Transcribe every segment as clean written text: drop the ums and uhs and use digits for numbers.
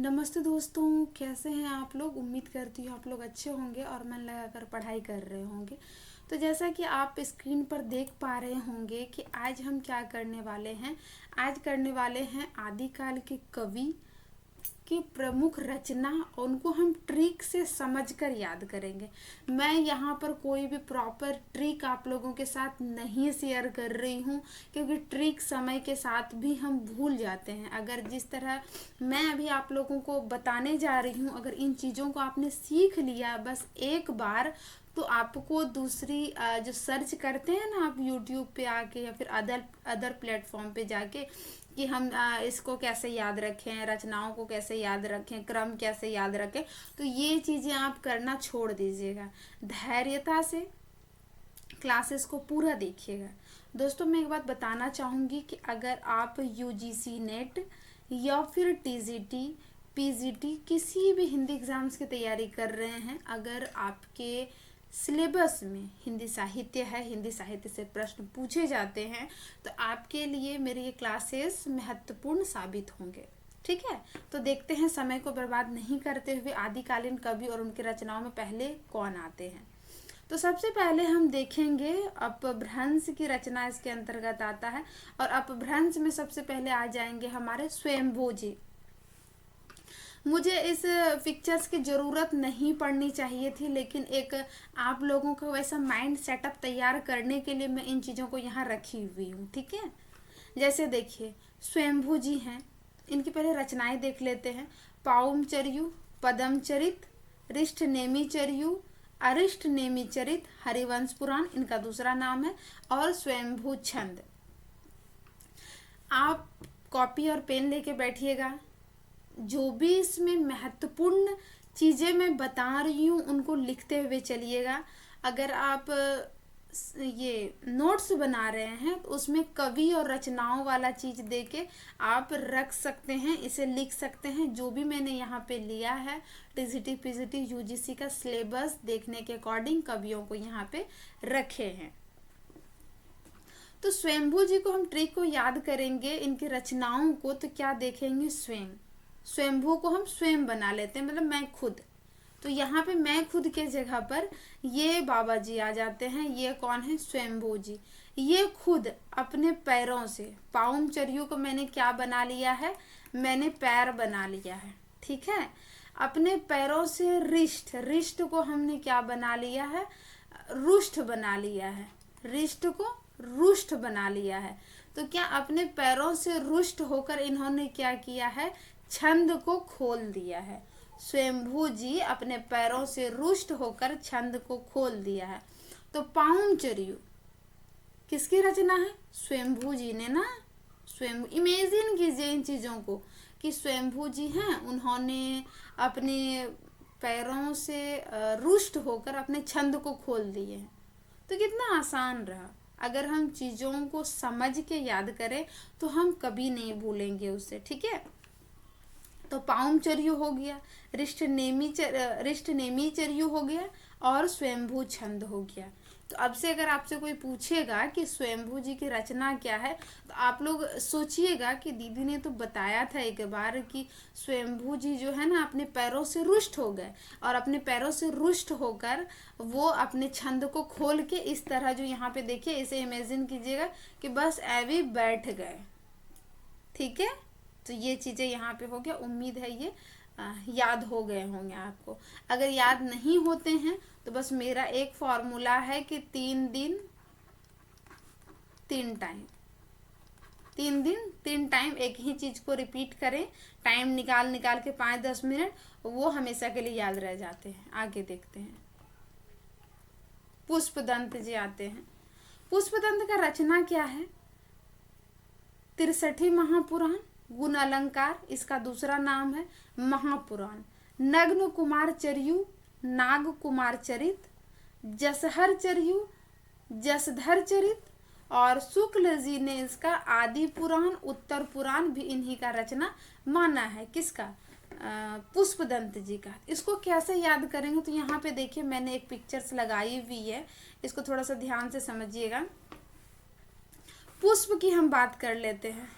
नमस्ते दोस्तों, कैसे हैं आप लोग। उम्मीद करती हूँ आप लोग अच्छे होंगे और मन लगाकर पढ़ाई कर रहे होंगे। तो जैसा कि आप स्क्रीन पर देख पा रहे होंगे कि आज हम क्या करने वाले हैं। आज करने वाले हैं आदिकाल के कवि की प्रमुख रचना, और उनको हम ट्रिक से समझकर याद करेंगे। मैं यहाँ पर कोई भी प्रॉपर ट्रिक आप लोगों के साथ नहीं शेयर कर रही हूँ, क्योंकि ट्रिक समय के साथ भी हम भूल जाते हैं। अगर जिस तरह मैं अभी आप लोगों को बताने जा रही हूँ, अगर इन चीज़ों को आपने सीख लिया बस एक बार, तो आपको दूसरी जो सर्च करते हैं ना आप यूट्यूब पे आके या फिर अदर अदर प्लेटफॉर्म पे जाके कि हम इसको कैसे याद रखें, रचनाओं को कैसे याद रखें, क्रम कैसे याद रखें, तो ये चीज़ें आप करना छोड़ दीजिएगा। धैर्यता से क्लासेस को पूरा देखिएगा। दोस्तों, मैं एक बात बताना चाहूँगी कि अगर आप यूजीसी नेट या फिर टीजीटी पीजीटी किसी भी हिंदी एग्ज़ाम्स की तैयारी कर रहे हैं, अगर आपके सिलेबस में हिंदी साहित्य है, हिंदी साहित्य से प्रश्न पूछे जाते हैं, तो आपके लिए मेरे ये क्लासेस महत्वपूर्ण साबित होंगे। ठीक है, तो देखते हैं समय को बर्बाद नहीं करते हुए आदिकालीन कवि और उनकी रचनाओं में पहले कौन आते हैं। तो सबसे पहले हम देखेंगे अपभ्रंश की रचना इसके अंतर्गत आता है, और अपभ्रंश में सबसे पहले आ जाएंगे हमारे स्वयंभू जी। मुझे इस पिक्चर्स की ज़रूरत नहीं पड़नी चाहिए थी, लेकिन एक आप लोगों का वैसा माइंड सेटअप तैयार करने के लिए मैं इन चीज़ों को यहाँ रखी हुई हूँ। ठीक है, जैसे देखिए स्वयंभू जी हैं, इनकी पहले रचनाएं देख लेते हैं। पाउमचर्यु, पदमचरित, रिष्ट नेमिचर्यु, अरिष्ट नेमिचरित, हरिवंश पुराण इनका दूसरा नाम है, और स्वयंभू छंद। आप कॉपी और पेन लेके बैठिएगा। जो भी इसमें महत्वपूर्ण चीज़ें मैं बता रही हूँ उनको लिखते हुए चलिएगा। अगर आप ये नोट्स बना रहे हैं तो उसमें कवि और रचनाओं वाला चीज़ देके आप रख सकते हैं, इसे लिख सकते हैं। जो भी मैंने यहाँ पे लिया है टीजीटी पीजीटी यूजीसी का सिलेबस देखने के अकॉर्डिंग कवियों को यहाँ पे रखे हैं। तो स्वयंभू जी को हम ट्रिक को याद करेंगे, इनकी रचनाओं को, तो क्या देखेंगे, स्वयंभू को हम स्वयं बना लेते हैं, मतलब मैं खुद। तो यहाँ पे मैं खुद के जगह पर ये बाबा जी आ जाते हैं। ये कौन है, स्वयंभू जी। ये खुद अपने पैरों से, पाउमचर्यु को मैंने क्या बना लिया है, मैंने पैर बना लिया है। ठीक है, अपने पैरों से रिष्ट, रिष्ट को हमने क्या बना लिया है, रुष्ट बना लिया है। रिष्ट को रुष्ट बना लिया है। तो क्या अपने पैरों से रुष्ट होकर इन्होंने क्या किया है, छंद को खोल दिया है। स्वयंभू जी अपने पैरों से रुष्ट होकर छंद को खोल दिया है। तो पाउमचर्यु किसकी रचना है, स्वयंभू जी ने ना। स्वयं इमेजिन कीजिए इन चीज़ों को कि स्वयंभू जी हैं, उन्होंने अपने पैरों से रुष्ट होकर अपने छंद को खोल दिए हैं। तो कितना आसान रहा। अगर हम चीज़ों को समझ के याद करें तो हम कभी नहीं भूलेंगे उसे। ठीक है, तो पाउमचर्यु हो गया, रिष्ट नेमिचर्यु हो गया, और स्वयंभू छंद हो गया। तो अब से अगर आपसे कोई पूछेगा कि स्वयंभू जी की रचना क्या है, तो आप लोग सोचिएगा कि दीदी ने तो बताया था एक बार कि स्वयंभू जी जो है ना अपने पैरों से रुष्ट हो गए, और अपने पैरों से रुष्ट होकर वो अपने छंद को खोल के इस तरह, जो यहाँ पे देखिए इसे इमेजिन कीजिएगा कि बस ऐवी बैठ गए। ठीक है, तो ये चीज़ें यहाँ पे हो गया। उम्मीद है ये याद हो गए होंगे आपको। अगर याद नहीं होते हैं तो बस मेरा एक फॉर्मूला है कि 3 दिन 3 टाइम, 3 दिन 3 टाइम एक ही चीज़ को रिपीट करें, टाइम निकाल के 5-10 मिनट, वो हमेशा के लिए याद रह जाते हैं। आगे देखते हैं, पुष्पदंत जी आते हैं। पुष्पदंत का रचना क्या है, 63 महापुराण, गुण अलंकार इसका दूसरा नाम है, महापुराण, नग्न कुमार चर्यु, नाग कुमार चरित, जसहर चर्यु, जसधर चरित, और शुक्ल जी ने इसका आदि पुराण, उत्तर पुराण भी इन्हीं का रचना माना है। किसका, पुष्पदंत जी का। इसको कैसे याद करेंगे, तो यहाँ पे देखिए मैंने एक पिक्चर्स लगाई हुई है, इसको थोड़ा सा ध्यान से समझिएगा। पुष्प की हम बात कर लेते हैं।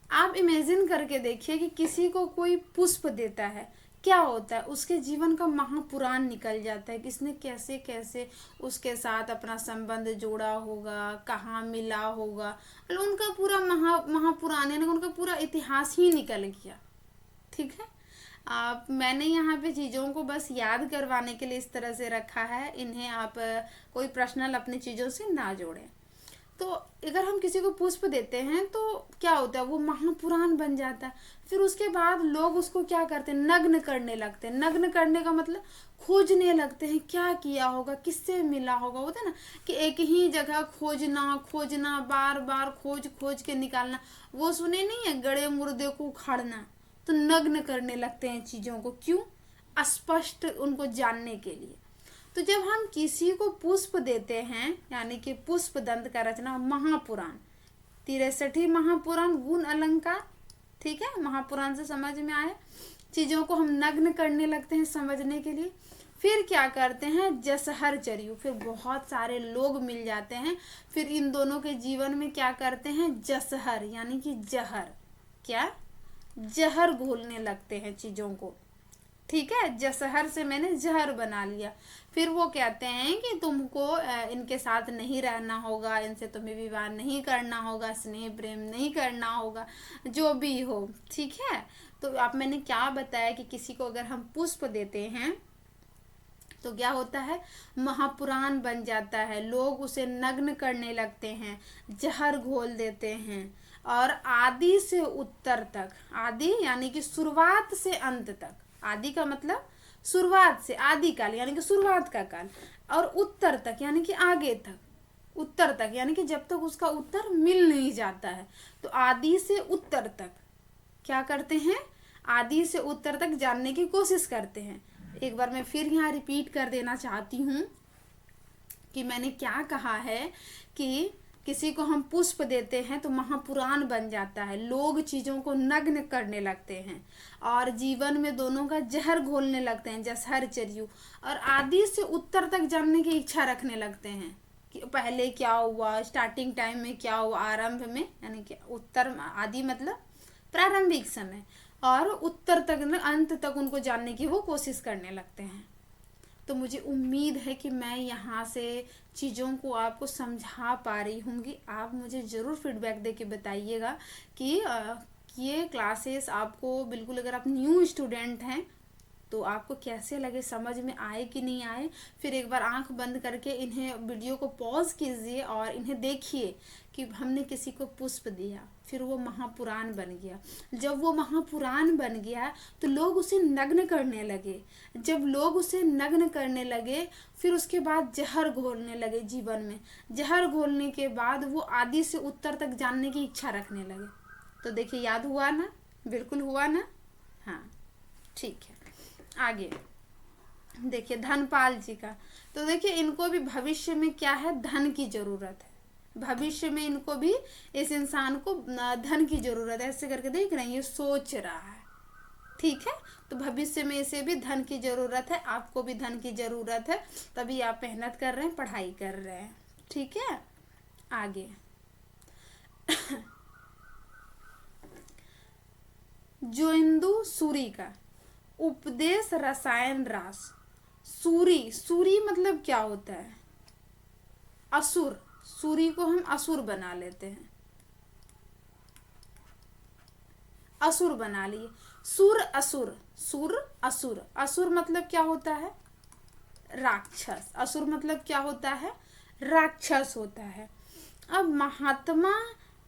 आप इमेजिन करके देखिए कि किसी को कोई पुष्प देता है, क्या होता है, उसके जीवन का महापुराण निकल जाता है, किसने कैसे कैसे उसके साथ अपना संबंध जोड़ा होगा, कहाँ मिला होगा, मतलब उनका पूरा महापुराण यानी उनका पूरा इतिहास ही निकल गया। ठीक है। आप मैंने यहाँ पे चीज़ों को बस याद करवाने के लिए इस तरह से रखा है, इन्हें आप कोई पर्सनल अपनी चीज़ों से ना जोड़ें। तो अगर हम किसी को पुष्प देते हैं तो क्या होता है, वो महापुराण बन जाता है। फिर उसके बाद लोग उसको क्या करते हैं, नग्न करने लगते हैं। नग्न करने का मतलब खोजने लगते हैं, क्या किया होगा, किससे मिला होगा। होता है ना कि एक ही जगह खोजना खोजना, बार बार खोज खोज के निकालना, वो सुने नहीं है, गड़े मुर्दे को उखाड़ना। तो नग्न करने लगते हैं चीज़ों को, क्यों, अस्पष्ट उनको जानने के लिए। तो जब हम किसी को पुष्प देते हैं, यानी कि पुष्प दंत का रचना महापुराण, 63 महापुराण गुण अलंकार, ठीक है, महापुराण से समझ में आया। चीज़ों को हम नग्न करने लगते हैं समझने के लिए। फिर क्या करते हैं, जसहर चरियु, फिर बहुत सारे लोग मिल जाते हैं। फिर इन दोनों के जीवन में क्या करते हैं, जसहर यानी कि जहर, क्या, जहर घोलने लगते हैं चीज़ों को। ठीक है, जसहर से मैंने जहर बना लिया। फिर वो कहते हैं कि तुमको इनके साथ नहीं रहना होगा, इनसे तुम्हें विवाह नहीं करना होगा, स्नेह प्रेम नहीं करना होगा, जो भी हो। ठीक है। तो आप मैंने क्या बताया कि किसी को अगर हम पुष्प देते हैं तो क्या होता है, महापुराण बन जाता है, लोग उसे नग्न करने लगते हैं, जहर घोल देते हैं। और आदि से उत्तर तक, आदि यानी कि शुरुआत से अंत तक, आदि का मतलब शुरुआत से, आदि काल यानी कि शुरुआत का काल, और उत्तर तक यानी कि आगे तक, उत्तर तक यानी कि जब तक उसका उत्तर मिल नहीं जाता है। तो आदि से उत्तर तक क्या करते हैं, आदि से उत्तर तक जानने की कोशिश करते हैं। एक बार मैं फिर यहाँ रिपीट कर देना चाहती हूँ कि मैंने क्या कहा है कि किसी को हम पुष्प देते हैं तो महापुराण बन जाता है, लोग चीज़ों को नग्न करने लगते हैं और जीवन में दोनों का जहर घोलने लगते हैं, जसहर चरियु, और आदि से उत्तर तक जानने की इच्छा रखने लगते हैं कि पहले क्या हुआ, स्टार्टिंग टाइम में क्या हुआ, आरंभ में, यानी कि उत्तर, आदि मतलब प्रारंभिक समय, और उत्तर तक, अंत तक उनको जानने की वो कोशिश करने लगते हैं। तो मुझे उम्मीद है कि मैं यहाँ से चीज़ों को आपको समझा पा रही होंगी। आप मुझे ज़रूर फीडबैक दे के बताइएगा कि ये क्लासेस आपको बिल्कुल, अगर आप न्यू स्टूडेंट हैं तो आपको कैसे लगे, समझ में आए कि नहीं आए। फिर एक बार आंख बंद करके इन्हें, वीडियो को पॉज कीजिए और इन्हें देखिए कि हमने किसी को पुष्प दिया, फिर वो महापुराण बन गया। जब वो महापुराण बन गया तो लोग उसे नग्न करने लगे। जब लोग उसे नग्न करने लगे फिर उसके बाद जहर घोलने लगे जीवन में। जहर घोलने के बाद वो आदि से उत्तर तक जानने की इच्छा रखने लगे। तो देखिए, याद हुआ ना, बिल्कुल हुआ ना। हाँ, ठीक है, आगे देखिए धनपाल जी का। तो देखिए, इनको भी भविष्य में क्या है, धन की जरूरत है। भविष्य में इनको भी, इस इंसान को धन की जरूरत है। ऐसे करके देख रहे हैं, ये सोच रहा है। ठीक है, तो भविष्य में इसे भी धन की जरूरत है, आपको भी धन की जरूरत है, तभी आप मेहनत कर रहे हैं, पढ़ाई कर रहे हैं। ठीक है, आगे जोइंदु सूरी का उपदेश रसायन रास। सूरी, सूरी मतलब क्या होता है, असुर। सूरी को हम असुर बना लेते हैं, असुर बना लिए। सुर असुर, सुर असुर, असुर मतलब क्या होता है, राक्षस। असुर मतलब क्या होता है, राक्षस होता है। अब महात्मा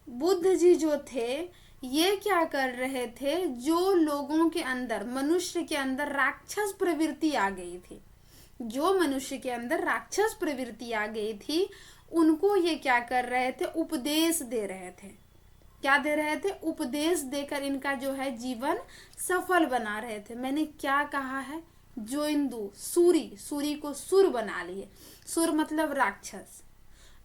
बुद्ध जी जो थे, ये क्या कर रहे थे, जो लोगों के अंदर, मनुष्य के अंदर राक्षस प्रवृत्ति आ गई थी, जो मनुष्य के अंदर राक्षस प्रवृत्ति आ गई थी, उनको ये क्या कर रहे थे, उपदेश दे रहे थे। क्या दे रहे थे, उपदेश देकर इनका जो है जीवन सफल बना रहे थे। मैंने क्या कहा है, जोइंदु, सूरी, सूरी को सुर बना लिए। सुर मतलब राक्षस।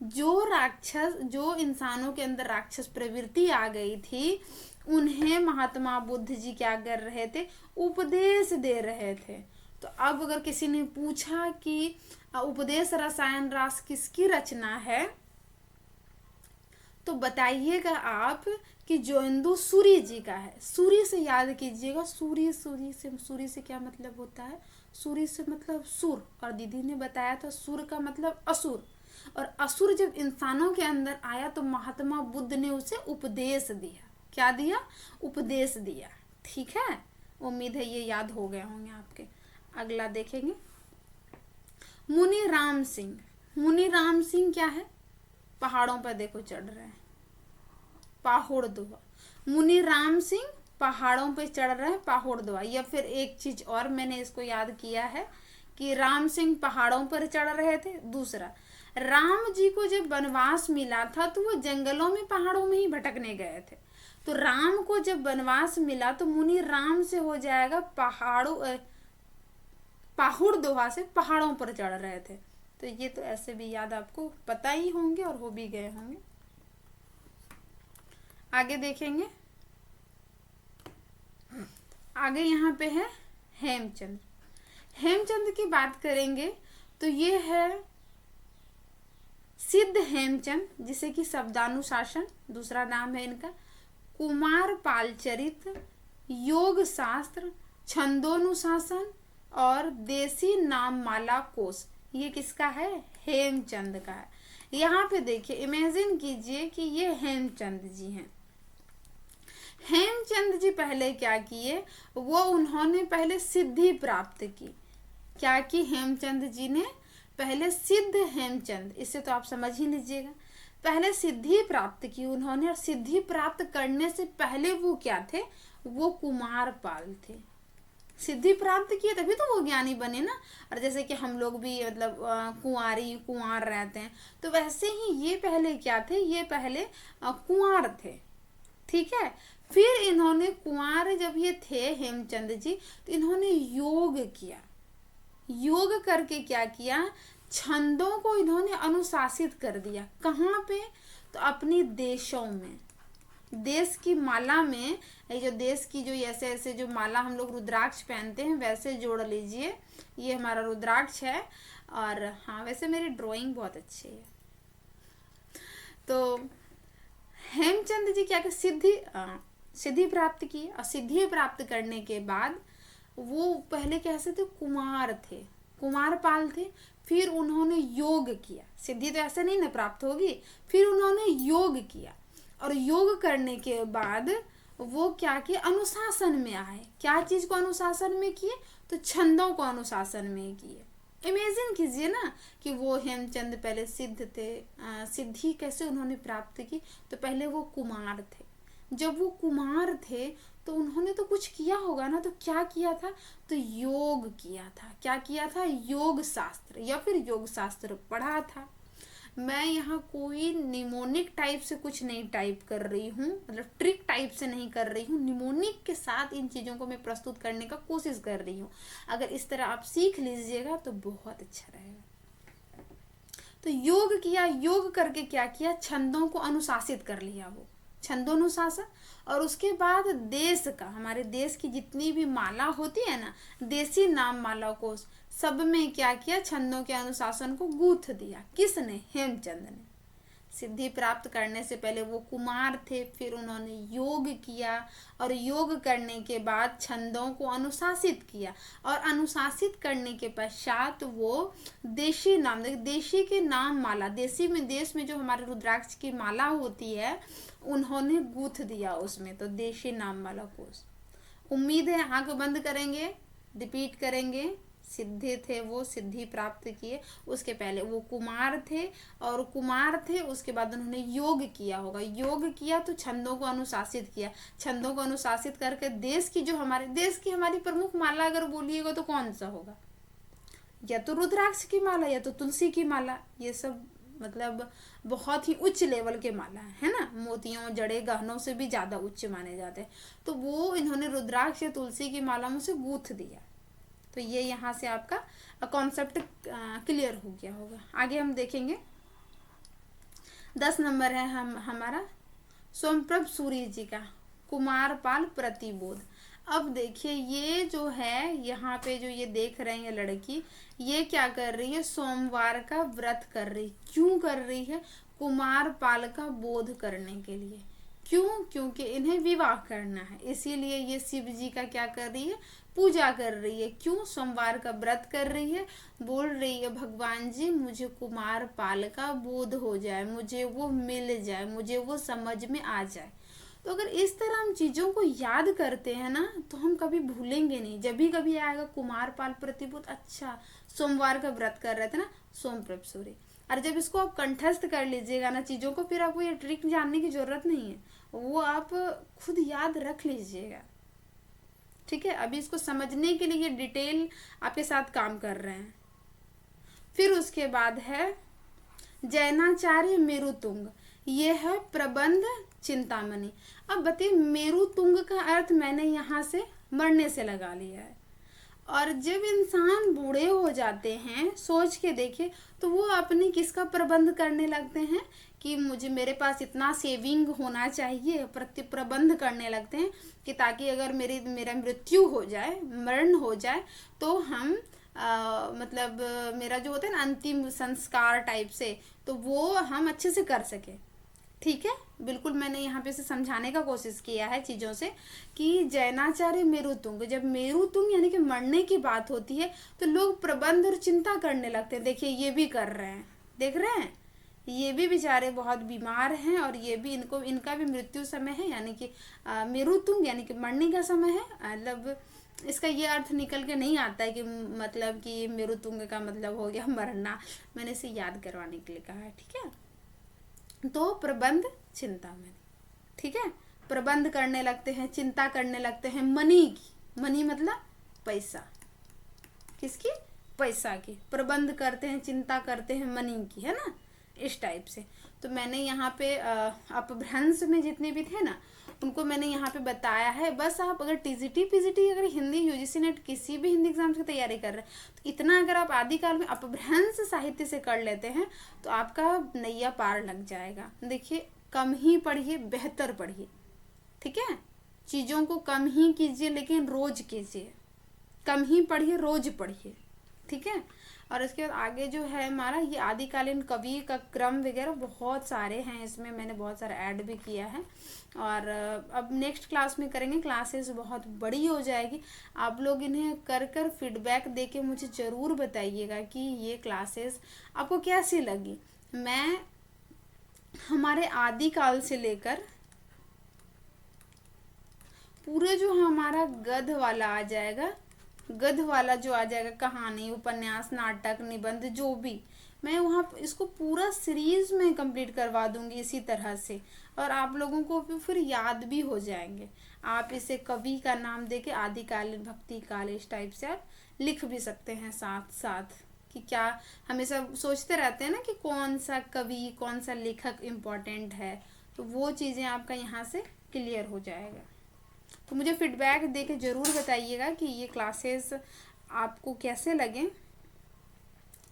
जो राक्षस, जो इंसानों के अंदर राक्षस प्रवृत्ति आ गई थी, उन्हें महात्मा बुद्ध जी क्या कर रहे थे, उपदेश दे रहे थे। तो अब अगर किसी ने पूछा कि उपदेश रसायन रास किसकी रचना है, तो बताइएगा आप कि जोइंदू सूर्य जी का है। सूर्य से याद कीजिएगा, सूर्य से क्या मतलब होता है? सूर्य से मतलब सुर, और दीदी ने बताया था सुर का मतलब असुर। और असुर जब इंसानों के अंदर आया तो महात्मा बुद्ध ने उसे उपदेश दिया। क्या दिया? उपदेश दिया। ठीक है, उम्मीद है ये याद हो गए होंगे आपके। अगला देखेंगे, मुनि राम सिंह। मुनि राम सिंह क्या है? पहाड़ों पर देखो चढ़ रहे हैं, पाहुड़ दुआ। मुनि राम सिंह पहाड़ों पे चढ़ रहे हैं, पाहुड़ दुआ। या फिर एक चीज और मैंने इसको याद किया है कि राम सिंह पहाड़ों पर चढ़ रहे थे। दूसरा, राम जी को जब वनवास मिला था तो वो जंगलों में पहाड़ों में ही भटकने गए थे। तो राम को जब वनवास मिला तो मुनि राम से हो जाएगा पाहुड़ दोहा से पहाड़ों पर चढ़ रहे थे। तो ये तो ऐसे भी याद आपको पता ही होंगे और हो भी गए होंगे। आगे देखेंगे, आगे यहाँ पे है हेमचंद। हेमचंद की बात करेंगे तो ये है सिद्ध हेमचंद, जिसे कि शब्दानुशासन दूसरा नाम है इनका, कुमार पाल चरित, योग शास्त्र, छंदोनुशासन और देसी नाम माला कोश। ये किसका है? हेमचंद का है। यहाँ पे देखिए, इमेजिन कीजिए कि ये हेमचंद जी हैं। हेमचंद जी पहले क्या किए? वो उन्होंने पहले सिद्धि प्राप्त की। क्या की? हेमचंद जी ने पहले सिद्ध हेमचंद, इससे तो आप समझ ही लीजिएगा, पहले सिद्धि प्राप्त की उन्होंने। और सिद्धि प्राप्त करने से पहले वो क्या थे? वो कुमार पाल थे। सिद्धि प्राप्त किए तभी तो वो ज्ञानी बने ना। और जैसे कि हम लोग भी मतलब कुंवार रहते हैं, तो वैसे ही ये पहले क्या थे? ये पहले कुंवार थे। ठीक है, फिर इन्होंने कुंवार जब ये थे हेमचंद जी, तो इन्होंने योग किया। योग करके क्या किया? छंदों को इन्होंने अनुशासित कर दिया। कहाँ पे? तो अपनी देशों में, देश की माला में। ये जो देश की जो ऐसे ऐसे जो माला हम लोग रुद्राक्ष पहनते हैं वैसे जोड़ लीजिए। ये हमारा रुद्राक्ष है। और हाँ, वैसे मेरी ड्राइंग बहुत अच्छी है। तो हेमचंद जी क्या सिद्धि प्राप्त की। और सिद्धि प्राप्त करने के बाद वो पहले कैसे थे? कुमार थे, कुमार पाल थे। फिर उन्होंने योग किया। सिद्धि तो ऐसे नहीं ना प्राप्त होगी। फिर उन्होंने योग किया, और योग करने के बाद वो क्या किए? अनुशासन में आए। क्या चीज को अनुशासन में किए? तो छंदों को अनुशासन में किए। इमेजिन कीजिए ना कि वो हेमचंद पहले सिद्ध थे। सिद्धि कैसे उन्होंने प्राप्त की? तो पहले वो कुमार थे। जब वो कुमार थे तो उन्होंने तो कुछ किया होगा ना। तो क्या किया था? तो योग किया था। क्या किया था? योग शास्त्र या फिर योग शास्त्र पढ़ा था। मैं यहाँ कोई निमोनिक टाइप से कुछ नहीं टाइप कर रही हूँ, मतलब ट्रिक टाइप से नहीं कर रही हूँ। निमोनिक के साथ इन चीज़ों को मैं प्रस्तुत करने का कोशिश कर रही हूँ। अगर इस तरह आप सीख लीजिएगा तो बहुत अच्छा रहेगा। तो योग किया, योग करके क्या किया? छंदों को अनुशासित कर लिया, वो छंदोनुशासन। और उसके बाद देश का, हमारे देश की जितनी भी माला होती है ना, देसी नाम माला को, सब में क्या किया? छंदों के अनुशासन को गूंथ दिया। किसने? हेमचंद ने। सिद्धि प्राप्त करने से पहले वो कुमार थे, फिर उन्होंने योग किया, और योग करने के बाद छंदों को अनुशासित किया, और अनुशासित करने के पश्चात वो देशी नाम, देशी के नाम माला, देशी में देश में जो हमारे रुद्राक्ष की माला होती है उन्होंने गूंथ दिया उसमें। तो देशी नाम माला कोश। उम्मीद है आंख बंद करेंगे, रिपीट करेंगे। सिद्धि थे वो, सिद्धि प्राप्त किए। उसके पहले वो कुमार थे, और कुमार थे उसके बाद उन्होंने योग किया होगा। योग किया तो छंदों को अनुशासित किया। छंदों को अनुशासित करके देश की जो हमारे देश की हमारी प्रमुख माला अगर बोलिएगा तो कौन सा होगा? या तो रुद्राक्ष की माला या तो तुलसी की माला। ये सब मतलब बहुत ही उच्च लेवल के माला है ना, मोतियों जड़े गहनों से भी ज़्यादा उच्च माने जाते हैं। तो वो इन्होंने रुद्राक्ष या तुलसी की मालाओं से गूंथ दिया। तो ये यहाँ से आपका कॉन्सेप्ट क्लियर हो गया होगा। आगे हम देखेंगे 10 नंबर है हमारा सोमप्रभ सूर्य जी का कुमारपाल प्रतिबोध। अब देखिए ये जो है यहाँ पे जो ये देख रहे हैं लड़की, ये क्या कर रही है? सोमवार का व्रत कर रही। क्यों कर रही है? कुमार पाल का बोध करने के लिए। क्यों? क्योंकि इन्हें विवाह करना है, इसीलिए ये शिव जी का क्या कर रही है? पूजा कर रही है। क्यों? सोमवार का व्रत कर रही है, बोल रही है भगवान जी मुझे कुमार पाल का बोध हो जाए, मुझे वो मिल जाए, मुझे वो समझ में आ जाए। तो अगर इस तरह हम चीज़ों को याद करते हैं ना तो हम कभी भूलेंगे नहीं। जब भी कभी आएगा कुमार पाल प्रतिबोध, अच्छा सोमवार का व्रत कर रहे थे ना, सोम प्रभ सूर्य। और जब इसको आप कंठस्थ कर लीजिएगा ना चीज़ों को, फिर आपको ये ट्रिक जानने की जरूरत नहीं है, वो आप खुद याद रख लीजिएगा। ठीक है, अभी इसको समझने के लिए ये डिटेल आपके साथ काम कर रहे हैं। फिर उसके बाद है जैनाचार्य मेरुतुंग, ये है प्रबंध चिंतामणि। अब बताइए, मेरुतुंग का अर्थ मैंने यहाँ से मरने से लगा लिया है। और जब इंसान बूढ़े हो जाते हैं, सोच के देखिए, तो वो अपनी किसका प्रबंध करने लगते हैं कि मुझे मेरे पास इतना सेविंग होना चाहिए, प्रबंध करने लगते हैं कि ताकि अगर मेरा मृत्यु हो जाए, मरण हो जाए, तो हम मतलब मेरा जो होता है ना अंतिम संस्कार टाइप से, तो वो हम अच्छे से कर सके। ठीक है, बिल्कुल मैंने यहाँ पे से समझाने का कोशिश किया है चीज़ों से कि जैनाचार्य मेरुतुंग, जब मेरुतुंग यानी कि मरने की बात होती है तो लोग प्रबंध और चिंता करने लगते हैं। देखिए ये भी कर रहे हैं, देख रहे हैं, ये भी बेचारे बहुत बीमार हैं और ये भी इनका भी मृत्यु समय है, यानी कि मेरुतुंग यानी कि मरने का समय है। मतलब इसका ये अर्थ निकल के नहीं आता है कि मतलब कि मेरुतुंग का मतलब हो गया मरना, मैंने इसे याद करवाने के लिए कहा है। ठीक है, तो प्रबंध चिंतामणि। ठीक है, प्रबंध करने लगते हैं, चिंता करने लगते हैं मनी की। मनी मतलब पैसा, किसकी? पैसा की। प्रबंध करते हैं, चिंता करते हैं मनी की, है ना, इस टाइप से। तो मैंने यहाँ पे अपभ्रंश में जितने भी थे ना उनको मैंने यहाँ पे बताया है। बस आप अगर टीजीटी पीजीटी अगर हिंदी यूजीसी नेट किसी भी हिंदी एग्जाम की तैयारी कर रहे हैं तो इतना अगर आप आदिकाल में अपभ्रंश साहित्य से कर लेते हैं तो आपका नैया पार लग जाएगा। देखिए, कम ही पढ़िए, बेहतर पढ़िए। ठीक है, चीज़ों को कम ही कीजिए लेकिन रोज कीजिए, कम ही पढ़िए, रोज पढ़िए। ठीक है, और इसके बाद आगे जो है हमारा ये आदिकालीन कवि का क्रम वगैरह बहुत सारे हैं, इसमें मैंने बहुत सारा ऐड भी किया है। और अब नेक्स्ट क्लास में करेंगे, क्लासेस बहुत बड़ी हो जाएगी। आप लोग इन्हें कर कर फीडबैक दे के मुझे ज़रूर बताइएगा कि ये क्लासेस आपको कैसी लगी। मैं हमारे आदिकाल से लेकर पूरे जो हमारा गद्य वाला आ जाएगा, गद्य वाला जो आ जाएगा, कहानी, उपन्यास, नाटक, निबंध, जो भी, मैं वहाँ इसको पूरा सीरीज में कंप्लीट करवा दूंगी इसी तरह से। और आप लोगों को फिर याद भी हो जाएंगे। आप इसे कवि का नाम देके आदिकालीन, भक्ति काल, इस टाइप से आप लिख भी सकते हैं साथ साथ। कि क्या हमेशा सोचते रहते हैं ना कि कौन सा कवि, कौन सा लेखक इम्पोर्टेंट है, तो वो चीज़ें आपका यहाँ से क्लियर हो जाएगा। तो मुझे फीडबैक दे के ज़रूर बताइएगा कि ये क्लासेस आपको कैसे लगे।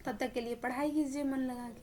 तब तक के लिए पढ़ाई कीजिए मन लगा के।